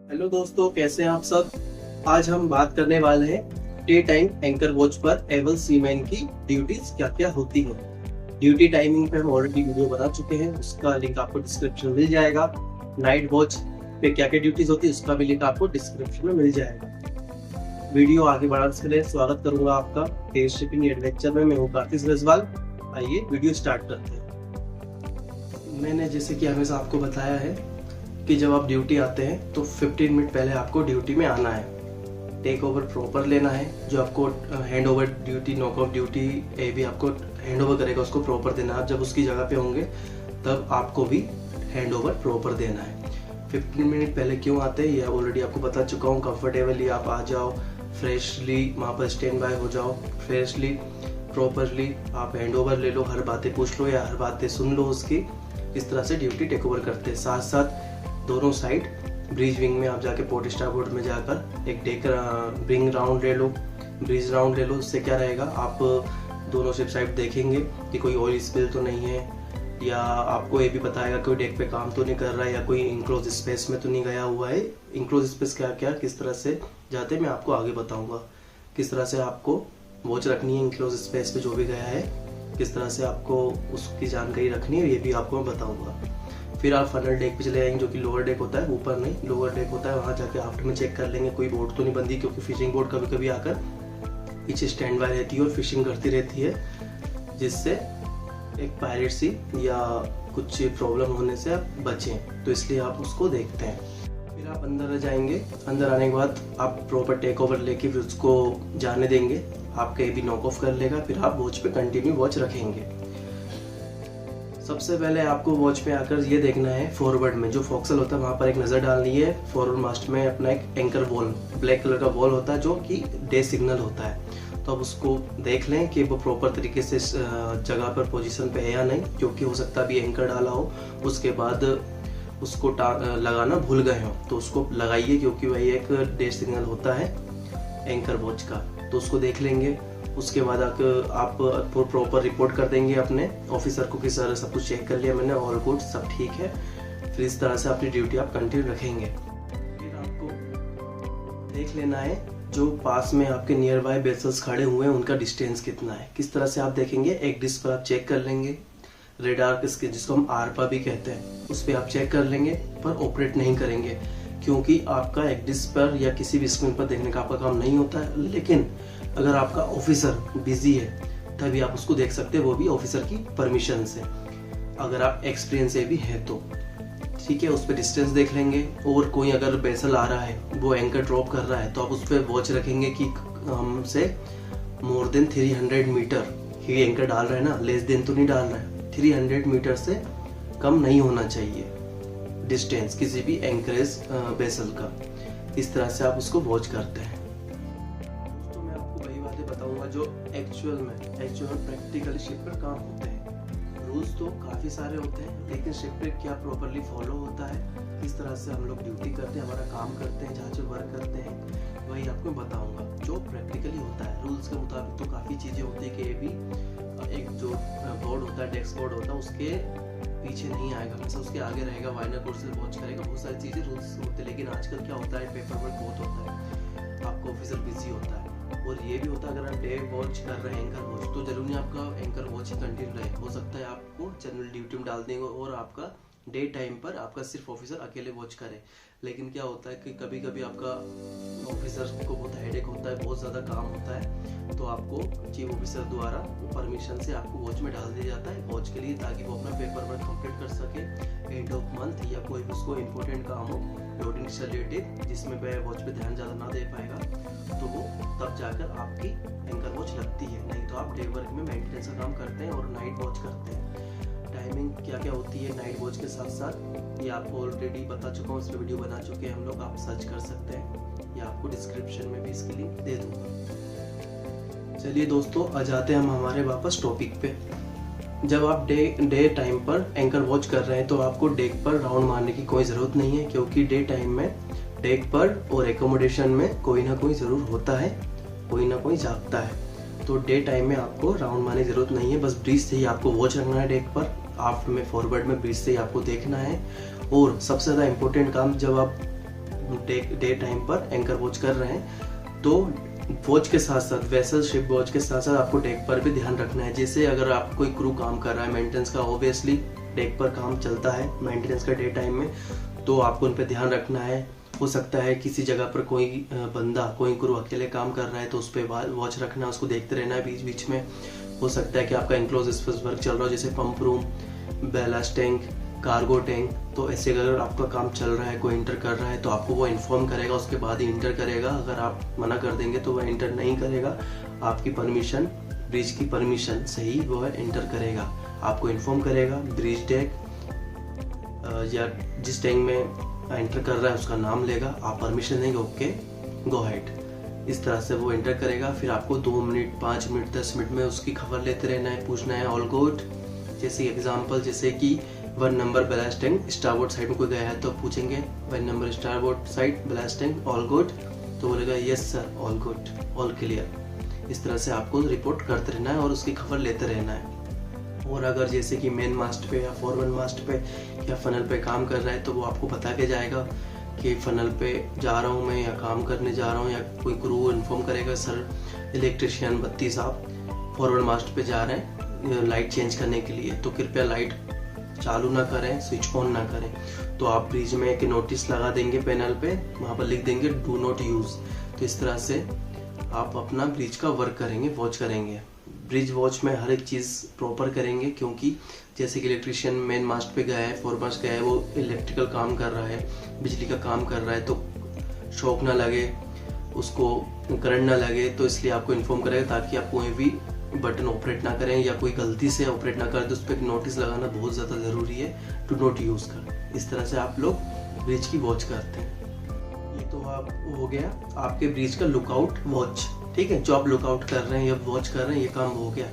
Hello दोस्तों, कैसे हैं आप सब। आज हम बात करने वाले हैं डे टाइम एंकर वॉच पर एवल सीमैन की ड्यूटीज क्या क्या होती हैं। ड्यूटी टाइमिंग पे हम ऑलरेडी वीडियो बना चुके हैं, उसका लिंक आपको डिस्क्रिप्शन में मिल जाएगा। नाइट वॉच पे क्या क्या ड्यूटीज होती है उसका भी लिंक आपको डिस्क्रिप्शन में मिल जाएगा। वीडियो आगे बढ़ाने से पहले स्वागत करूंगा आपका एयर शिपिंग एडवेंचर में। मैं हूँ कार्तिक रजवाल। आइए वीडियो स्टार्ट करते हैं। मैंने जैसे कि हमेशा आपको बताया है कि जब आप ड्यूटी आते हैं तो 15 मिनट पहले आपको ड्यूटी में आना है। टेक ओवर प्रॉपर लेना है। जो आपको hand over duty, knockout duty ये भी आपको हैंड ओवर करेगा, उसको प्रॉपर देना है। आप जब उसकी जगह पे होंगे तब आपको भी हैंड ओवर प्रॉपर देना है। 15 मिनट पहले क्यों आते हैं ये ऑलरेडी आपको बता चुका हूँ। कंफर्टेबली आप आ जाओ, फ्रेशली वहाँ पर स्टैंड बाय हो जाओ, फ्रेशली प्रॉपरली आप हैंड ओवर ले लो, हर बातें पूछ लो या हर बातें सुन लो उसकी। इस तरह से ड्यूटी टेक ओवर करते हैं। साथ साथ दोनों साइड ब्रिज विंग में आप जाके पोर्ट स्टारबोर्ड में जाकर एक डेक ब्रिंग राउंड ले लो, ब्रिज राउंड ले लो। उससे क्या रहेगा, आप दोनों शिप साइड देखेंगे कि कोई ऑयल स्पिल तो नहीं है, या आपको ये भी बताएगा कोई डेक पे काम तो नहीं कर रहा है, या कोई इंक्लोज स्पेस में तो नहीं गया हुआ है। इंक्लोज स्पेस क्या क्या किस तरह से जाते हैं मैं आपको आगे बताऊंगा। किस तरह से आपको वॉच रखनी है इंक्लोज स्पेस पे जो भी गया है, किस तरह से आपको उसकी जानकारी रखनी है ये भी आपको मैं बताऊंगा। फिर आप फनल डेक पे चले जाएंगे, जो कि लोअर डेक होता है, ऊपर नहीं लोअर डेक होता है। वहाँ जाके आफ्टर में चेक कर लेंगे कोई बोट तो नहीं बंदी, क्योंकि फिशिंग बोट कभी कभी आकर पीछे स्टैंड बाय रहती है और फिशिंग करती रहती है, जिससे एक पायरेसी या कुछ प्रॉब्लम होने से आप बचें। तो इसलिए आप उसको देखते हैं। फिर आप अंदर जाएंगे। अंदर आने के बाद आप प्रॉपर टेक ओवर लेके फिर उसको जाने देंगे। आपका ये भी नॉक ऑफ कर लेगा। फिर आप वॉच पे कंटिन्यू वॉच रखेंगे। सबसे पहले आपको वॉच पे आकर ये देखना है, फॉरवर्ड में जो फोक्सल होता है वहाँ पर एक नज़र डालनी है। फॉरवर्ड मास्ट में अपना एक एंकर वॉल, ब्लैक कलर का वॉल होता है जो कि डे सिग्नल होता है। तो अब उसको देख लें कि वो प्रॉपर तरीके से जगह पर पोजीशन पे है या नहीं, क्योंकि हो सकता है अभी एंकर डाला हो उसके बाद उसको लगाना भूल गए हो, तो उसको लगाइए, क्योंकि वही एक डे सिग्नल होता है एंकर वॉच का। तो उसको देख लेंगे। उसके बाद आप प्रॉपर रिपोर्ट कर देंगे अपने ऑफिसर को कि सर सब कुछ चेक कर लिया मैंने, ऑल गुड, सब ठीक है। फिर इस तरह से अपनी ड्यूटी आप कंटिन्यू रखेंगे। फिर आपको देख लेना है जो पास में आपके नियर बाय वेसल्स खड़े हुए हैं उनका डिस्टेंस कितना है। किस तरह से आप देखेंगे, एक डिस्क पर आप चेक कर लेंगे, रेडार जिसको हम आरपा भी कहते हैं, उस पर आप चेक कर लेंगे, पर ऑपरेट नहीं करेंगे, क्योंकि आपका एक डिस्क पर या किसी भी स्क्रीन पर देखने का आपका काम नहीं होता है। लेकिन अगर आपका ऑफिसर बिजी है तभी आप उसको देख सकते हैं, वो भी ऑफिसर की परमिशन से, अगर आप एक्सपीरियंस से भी है तो ठीक है। उस पर डिस्टेंस देख लेंगे। और कोई अगर वेसल आ रहा है, वो एंकर ड्रॉप कर रहा है, तो आप उस पर वॉच रखेंगे कि हमसे मोर देन 300 मीटर ही एंकर डाल रहा है ना, लेस देन तो नहीं डाल रहा है। 300 मीटर से कम नहीं होना चाहिए डिस्टेंस किसी भी एंकरेज वेसल का। इस तरह से आप उसको वॉच करते हैं। तो मैं आपको वही बातें बताऊंगा जो एक्चुअल में प्रैक्टिकली शिप पर काम होते हैं। रूल्स तो काफ़ी सारे होते हैं, लेकिन शिप पे क्या प्रॉपरली फॉलो होता है, किस तरह से हम लोग ड्यूटी करते हैं, हमारा काम करते हैं, जहाँ जो वर्क करते हैं, वही आपको बताऊंगा जो प्रैक्टिकली होता है। रूल्स के मुताबिक तो काफ़ी चीज़ें होती है कि ये भी एक जो बोर्ड होता है, डेस्क बोर्ड होता है, उसके पीछे नहीं आएगा, हमेशा उसके आगे रहेगा, वाइनर बोर्ड से वॉच करेगा। बहुत सारी चीज़ें रूल्स होते हैं। लेकिन आजकल क्या होता है, पेपर वर्क बहुत होता है, आपका ऑफिसर बिजी होता है। और ये भी होता है अगर आप डे वॉच कर रहे हैं एंकर वॉच, तो जरूरी नहीं आपका एंकर वॉच ही कंटिन्यू रहे। हो सकता है आपको जनरल ड्यूटी में डाल देंगे और आपका डे टाइम पर आपका सिर्फ ऑफिसर अकेले वॉच करे। लेकिन क्या होता है कि कभी कभी आपका ऑफिसर को बहुत हेडेक होता है, बहुत ज़्यादा काम होता है, तो आपको चीफ ऑफिसर द्वारा परमिशन से आपको वॉच में डाल दिया जाता है वॉच के लिए, ताकि वो अपना पेपर वर्क कंप्लीट कर सके। एंड ऑफ मंथ या कोई उसको इम्पोर्टेंट काम हो लोडिंग से रिलेटेड, जिसमें वह वॉच पे ध्यान ज़्यादा ना दे पाएगा, तो वो तब जाकर आपकी एंकर वॉच लगती है। नहीं तो आप डे वर्क में मेंटेनेंस का काम करते हैं और नाइट वॉच करते हैं। टाइमिंग क्या क्या होती है नाइट वॉच के साथ साथ ये आपको ऑलरेडी बता चुका हूँ, इस पर वीडियो बना चुके हैं हम लोग, आप सर्च कर सकते हैं या आपको डिस्क्रिप्शन में भी इसकी लिंक दे दूँगा। चलिए दोस्तों, आ जाते हैं हम हमारे वापस टॉपिक पे। जब आप डे टाइम पर एंकर वॉच कर रहे हैं तो आपको डेक पर राउंड मारने की कोई ज़रूरत नहीं है, क्योंकि डे टाइम में डेक पर और एकोमोडेशन में कोई ना कोई ज़रूर होता है, कोई ना कोई जागता है। तो डे टाइम में आपको राउंड मारने की ज़रूरत नहीं है, बस ब्रीज से ही आपको वॉच रखना है डेक पर। आफ्ट में फॉरवर्ड में ब्रीज से ही आपको देखना है। और सबसे ज़्यादा इम्पोर्टेंट काम, जब आप डे टाइम पर एंकर वॉच कर रहे हैं तो वॉच के साथ साथ वेसल शिप वॉच के साथ साथ आपको डेक पर भी ध्यान रखना है। जैसे अगर आप कोई क्रू काम कर रहा है मेंटेनेंस का, ऑब्वियसली डेक पर काम चलता है मेंटेनेंस का डे टाइम में, तो आपको उन पर ध्यान रखना है। हो सकता है किसी जगह पर कोई बंदा, कोई क्रू अकेले काम कर रहा है तो उस पर वॉच रखना है, उसको देखते रहना है बीच बीच में। हो सकता है कि आपका एनक्लोज स्पेस वर्क चल रहा हो, जैसे pump room, ballast tank, cargo tank, तो ऐसे अगर आपका काम चल रहा है, कोई इंटर कर रहा है तो आपको वो इन्फॉर्म करेगा, उसके बाद ही इंटर करेगा। अगर आप मना कर देंगे तो वह इंटर नहीं करेगा, आपकी परमिशन, ब्रिज की परमिशन से ही वह इंटर करेगा। आपको इन्फॉर्म करेगा, ब्रिज डेक या जिस टैंक में एंटर कर रहा है उसका नाम लेगा, आप परमिशन देंगे, ओके गो हेड, इस तरह से वो एंटर करेगा। फिर आपको 2 मिनट, 5 मिनट, 10 मिनट में उसकी खबर लेते रहना है, पूछना है ऑल गुड। जैसे एग्जांपल, जैसे कि 1 number ballast tank starboard side में कोई गया है तो पूछेंगे 1 number starboard side ballast tank all good, तो बोलेगा yes sir all good, all clear. इस तरह से आपको रिपोर्ट करते रहना है और उसकी खबर लेते रहना है। और अगर जैसे कि मेन मास्ट पे या फॉरवर्ड मास्ट पे या फनल पे काम कर रहा है तो वो आपको बता के जाएगा कि फनल पे जा रहा हूँ मैं या काम करने जा रहा हूँ, या कोई क्रू इन्फॉर्म करेगा सर इलेक्ट्रिशियन बत्ती साहब फॉरवर्ड मास्ट पे जा रहे हैं लाइट चेंज करने के लिए, तो कृपया लाइट चालू ना करें, स्विच ऑन ना करें। तो आप ब्रिज में एक नोटिस लगा देंगे पैनल पे, वहाँ पर लिख देंगे डू नॉट यूज। तो इस तरह से आप अपना ब्रिज का वर्क करेंगे, वॉच करेंगे। ब्रिज वॉच में हर एक चीज़ प्रॉपर करेंगे, क्योंकि जैसे कि इलेक्ट्रिशियन मेन मास्ट पे गया है, फॉरवर्ड मास्ट गया है, वो इलेक्ट्रिकल काम कर रहा है, बिजली का काम कर रहा है, तो शॉक ना लगे, उसको करंट ना लगे, तो इसलिए आपको इन्फॉर्म करेगा ताकि आप कोई भी बटन ऑपरेट ना करें या कोई गलती से ऑपरेट ना करें, तो उस पर एक नोटिस लगाना बहुत ज़्यादा ज़रूरी है, टू नॉट यूज़ कर। इस तरह से आप लोग ब्रिज की वॉच करते हैं। ये तो आप हो गया आपके ब्रिज का लुकआउट वॉच, ठीक है, जो आप लुकआउट कर रहे हैं या वॉच कर रहे हैं, ये काम हो गया।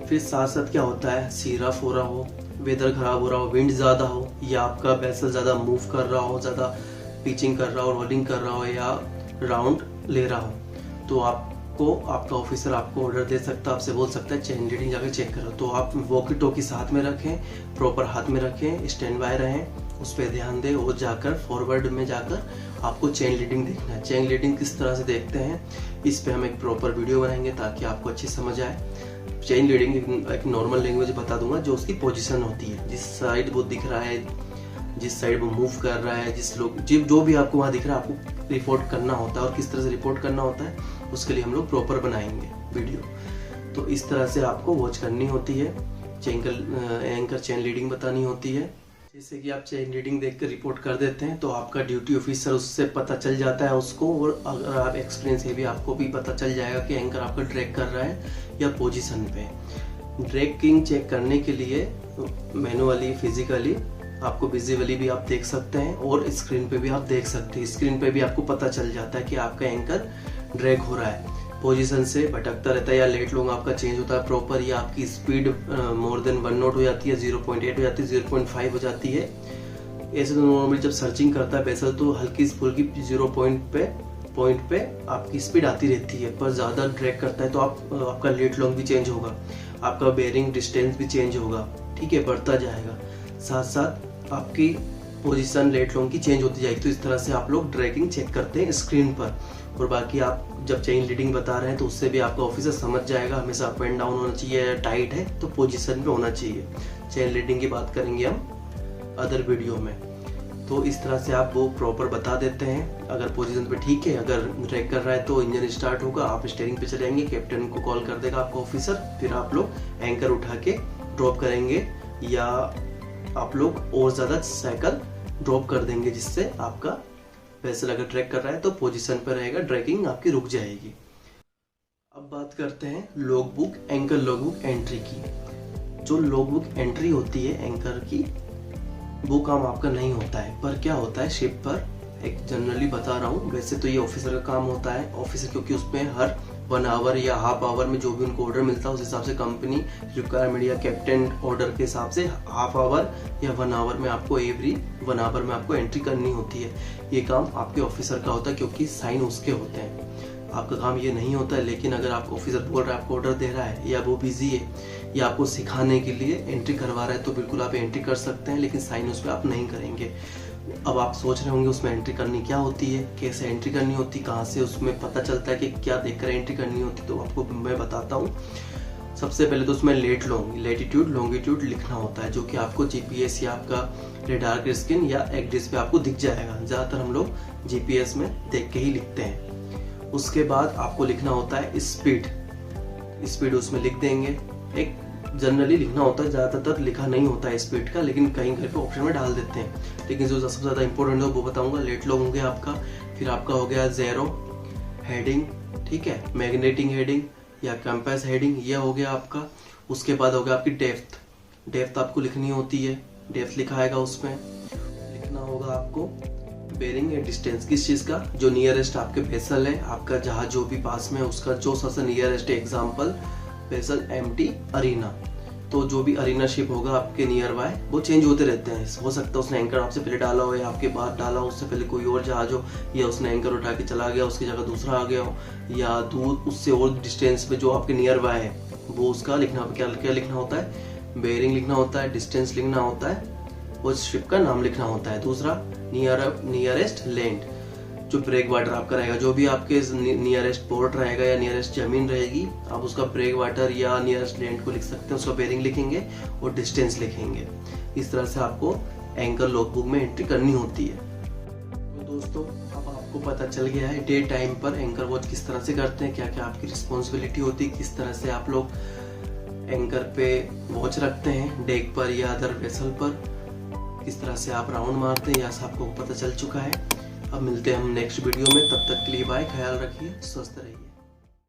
फिर साथ साथ क्या होता है, सीरा फोरा हो, वेदर खराब हो रहा हो, विंड ज़्यादा हो, या आपका वेसल ज़्यादा मूव कर रहा हो, ज़्यादा पिचिंग कर रहा हो, रोलिंग कर रहा हो, या राउंड ले रहा हो, तो आपको आपका ऑफिसर आपको ऑर्डर दे सकता है, आपसे बोल सकता है चेन रीडिंग जाकर चेक करो। तो आप वॉकी टॉकी साथ में रखें, प्रॉपर हाथ में रखें, स्टैंड बाय रहें, उस पर ध्यान दें, और जाकर फॉरवर्ड में जाकर आपको चेन लीडिंग देखना है। चेन लीडिंग किस तरह से देखते हैं, इस पे हम एक प्रॉपर वीडियो बनाएंगे ताकि आपको अच्छी समझ आए। चेन लीडिंग एक नॉर्मल लैंग्वेज बता दूंगा, जो उसकी पोजीशन होती है, जिस साइड वो दिख रहा है, जिस साइड वो मूव कर रहा है, जो भी आपको वहाँ दिख रहा है, आपको रिपोर्ट करना होता है, और किस तरह से रिपोर्ट करना होता है उसके लिए हम लोग प्रॉपर बनाएंगे वीडियो। तो इस तरह से आपको वॉच करनी होती है, एंकर चेन लीडिंग बतानी होती है। जैसे कि आप चेन रीडिंग देखकर रिपोर्ट कर देते हैं तो आपका ड्यूटी ऑफिसर उससे पता चल जाता है उसको, और अगर आप एक्सपीरियंस है भी, आपको भी पता चल जाएगा कि एंकर आपका ड्रैग कर रहा है या पोजीशन पे। ड्रैगिंग चेक करने के लिए मैनुअली, फिजिकली, आपको विजिबली भी आप देख सकते हैं, और स्क्रीन पे भी आप देख सकते हैं। स्क्रीन पे भी आपको पता चल जाता है कि आपका एंकर ड्रैग हो रहा है, पोजीशन से भटकता रहता है, या लेट लॉन्ग आपका चेंज होता है प्रॉपर, या आपकी स्पीड मोर देन 1 नॉट हो जाती है, 0.8 हो जाती है, 0.5 हो जाती है। ऐसे तो नॉर्मली जब सर्चिंग करता है वैसे तो हल्की फुल्की 0 पॉइंट पे आपकी स्पीड आती रहती है, पर ज़्यादा ड्रैग करता है तो आपका लेट लॉन्ग भी चेंज होगा, आपका बेयरिंग डिस्टेंस भी चेंज होगा, ठीक है, बढ़ता जाएगा। साथ साथ आपकी पोजीशन लेट लॉन्ग की चेंज होती जाएगी। तो इस तरह से आप लोग ड्रैगिंग चेक करते हैं स्क्रीन पर। और बाकी आप जब चेन लीडिंग बता रहे हैं तो उससे भी आपका ऑफिसर समझ जाएगा हमेशा अप एंड डाउन होना चाहिए, टाइट है तो पोजीशन पे होना चाहिए। चेन लीडिंग की बात करेंगे हम अदर वीडियो में। तो इस तरह से आप वो प्रॉपर बता देते हैं। अगर पोजीशन पे ठीक है, अगर ड्रैग कर रहा है तो इंजन स्टार्ट होगा, आप स्टीयरिंग पे चलेंगे, कैप्टन को कॉल कर देगा आपका ऑफिसर, फिर आप लोग एंकर उठा के ड्रॉप करेंगे, या आप लोग और ज़्यादा साइकिल ड्रॉप कर देंगे, जिससे आपका वेसल अगर ट्रैक कर रहा है तो पोजीशन पर रहेगा, ड्रैगिंग आपकी रुक जाएगी। अब बात करते हैं log book, anchor log book entry की। जो लॉग बुक एंट्री होती है एंकर की, वो काम आपका नहीं होता है, पर क्या होता है शिप पर, एक जनरली बता रहा हूँ, वैसे तो ये ऑफिसर का काम होता है। ऑफिसर क्योंकि उसमें हर 1 आवर या हाफ आवर में जो भी उनको ऑर्डर मिलता है उस हिसाब से कंपनी रिक्वायरमेंट या कैप्टन ऑर्डर के हिसाब से हाफ आवर या 1 आवर में आपको एवरी 1 आवर में आपको एंट्री करनी होती है। ये काम आपके ऑफिसर का होता है क्योंकि साइन उसके होते हैं, आपका काम ये नहीं होता है। लेकिन अगर आपको ऑफिसर बोल रहा है, आपको ऑर्डर दे रहा है, या वो बिजी है, या आपको सिखाने के लिए एंट्री करवा रहा है, तो बिल्कुल आप एंट्री कर सकते हैं, लेकिन साइन उस पर आप नहीं करेंगे। अब आप सोच रहे होंगे उसमें एंट्री करनी क्या होती है, कैसे एंट्री करनी होती, कहाँ से उसमें पता चलता है कि क्या देखकर एंट्री करनी होती, तो आपको मैं बताता हूँ। सबसे पहले तो उसमें लेटीट्यूड लॉन्गिट्यूड लिखना होता है, जो कि आपको जीपीएस या आपका रेडार की स्क्रीन या एक्डिस पे आपको दिख जाएगा। ज़्यादातर हम लोग जीपीएस में देख के ही लिखते हैं। उसके बाद आपको लिखना होता है स्पीड उसमें लिख देंगे। एक जनरली लिखना होता है, ज़्यादातर लिखा नहीं होता है स्पीड का, लेकिन कहीं कहीं पे ऑप्शन में डाल देते हैं। लेकिन जो सबसे ज़्यादा इंपॉर्टेंट है वो बताऊंगा। लेट लॉग हो गया आपका, फिर आपका हो गया ज़ेरो हेडिंग, ठीक है, मैग्नेटिक हेडिंग या कंपास हेडिंग, ये हो गया आपका। उसके बाद हो गया आपकी डेप्थ आपको लिखनी होती है, डेप्थ लिखा आएगा, उसमें लिखना होगा आपको बेरिंग या डिस्टेंस, किस चीज़ का, जो नियरेस्ट आपके वेसल है, आपका जहाज जो भी पास में उसका जो सबसे नियरेस्ट है। एग्जाम्पल वेसल एम्प्टी अरीना, तो जो भी अरीना शिप होगा आपके नियर बाय वो चेंज होते रहते हैं। हो सकता है उसने एंकर आपसे पहले डाला हो या आपके बाद डाला हो, उससे पहले कोई और जहाज हो, या उसने एंकर उठा के चला गया उसकी जगह दूसरा आ गया हो, या दूर उससे और डिस्टेंस पे जो आपके नियर बाय है वो उसका लिखना, क्या लिखना होता है, बेयरिंग लिखना होता है, डिस्टेंस लिखना होता है, उस शिप का नाम लिखना होता है। दूसरा नियरेस्ट लैंड, जो ब्रेक वाटर आपका रहेगा, जो भी आपके नियरेस्ट पोर्ट रहेगा या नियरेस्ट जमीन रहेगी, आप उसका ब्रेक वाटर या नियरेस्ट लैंड को लिख सकते हैं, उसका बेयरिंग लिखेंगे और डिस्टेंस लिखेंगे। इस तरह से आपको एंकर लॉगबुक में एंट्री करनी होती है। तो दोस्तों अब आपको पता चल गया है डे टाइम पर एंकर वॉच किस तरह से करते हैं, क्या क्या आपकी रिस्पॉन्सिबिलिटी होती है, किस तरह से आप लोग एंकर पे वॉच रखते हैं, डेक पर या अदर वेसल पर, किस तरह से आप राउंड मारते हैं, यह आपको पता चल चुका है। अब मिलते हैं हम नेक्स्ट वीडियो में, तब तक के लिए बाय, ख्याल रखिए, स्वस्थ रहिए।